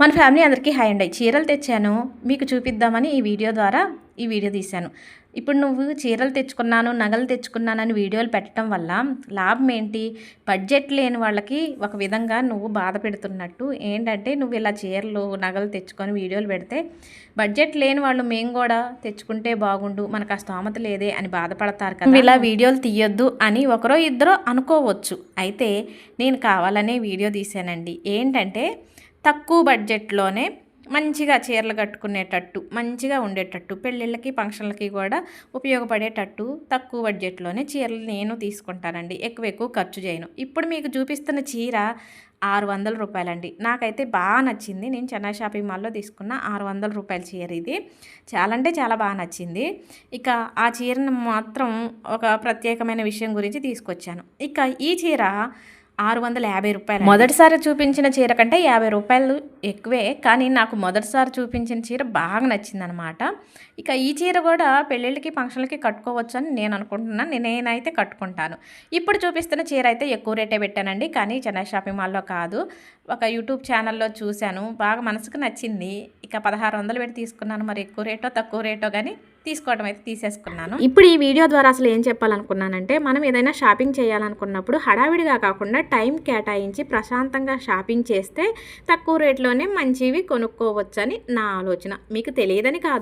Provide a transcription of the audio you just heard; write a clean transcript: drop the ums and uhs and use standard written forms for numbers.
మన ఫ్యామిలీ అందరికీ హాయ్ అండి. చీరలు తెచ్చాను, మీకు చూపిద్దామని ఈ వీడియో తీశాను. ఇప్పుడు నువ్వు చీరలు తెచ్చుకున్నాను, నగలు తెచ్చుకున్నానని వీడియోలు పెట్టడం వల్ల లాభం ఏంటి? బడ్జెట్ లేని వాళ్ళకి ఒక విధంగా నువ్వు బాధ పెడుతున్నట్టు. ఏంటంటే నువ్వు ఇలా చీరలు, నగలు తెచ్చుకొని వీడియోలు పెడితే బడ్జెట్ లేని వాళ్ళు మేము కూడా తెచ్చుకుంటే బాగుండు, మనకు ఆ స్తోమత లేదే అని బాధపడతారు కదా. ఇలా వీడియోలు తీయొద్దు అని ఒకరో ఇద్దరో అనుకోవచ్చు. అయితే నేను కావాలనే వీడియో తీశానండి. ఏంటంటే తక్కువ బడ్జెట్లోనే మంచిగా చీరలు కట్టుకునేటట్టు, మంచిగా ఉండేటట్టు, పెళ్ళిళ్ళకి ఫంక్షన్లకి కూడా ఉపయోగపడేటట్టు తక్కువ బడ్జెట్లోనే చీరలు నేను తీసుకుంటానండి. ఎక్కువ ఖర్చు చేయను. ఇప్పుడు మీకు చూపిస్తున్న చీర 600 రూపాయలండి. నాకైతే బాగా నచ్చింది. నేను చెన్నై షాపింగ్ మాల్లో తీసుకున్న 600 రూపాయల చీర ఇది. చాలా అంటే చాలా బాగా నచ్చింది. ఇక ఆ చీరను మాత్రం ఒక ప్రత్యేకమైన విషయం గురించి తీసుకొచ్చాను. ఇక ఈ చీర 650 రూపాయలు. మొదటిసారి చూపించిన చీర కంటే 50 రూపాయలు ఎక్కువే, కానీ నాకు మొదటిసారి చూపించిన చీర బాగా నచ్చిందనమాట. ఇక ఈ చీర కూడా పెళ్ళిళ్ళకి ఫంక్షన్లకి కట్టుకోవచ్చు అని నేను అనుకుంటున్నాను. నేనైతే కట్టుకుంటాను. ఇప్పుడు చూపిస్తున్న చీర అయితే ఎక్కువ రేటే పెట్టానండి, కానీ చెన్నై షాపింగ్ మాల్లో కాదు, ఒక యూట్యూబ్ ఛానల్లో చూశాను. బాగా మనసుకు నచ్చింది. ఇక 1600 పెట్టి తీసుకున్నాను. మరి ఎక్కువ రేటో తక్కువ రేటో కానీ తీసుకోవడం అయితే తీసేసుకున్నాను. ఇప్పుడు ఈ వీడియో ద్వారా అసలు ఏం చెప్పాలనుకున్నానంటే, మనం ఏదైనా షాపింగ్ చేయాలనుకున్నప్పుడు హడావిడిగా కాకుండా టైం కేటాయించి ప్రశాంతంగా షాపింగ్ చేస్తే తక్కువ రేట్లోనే మంచివి కొనుక్కోవచ్చని నా ఆలోచన. మీకు తెలియదని కాదు.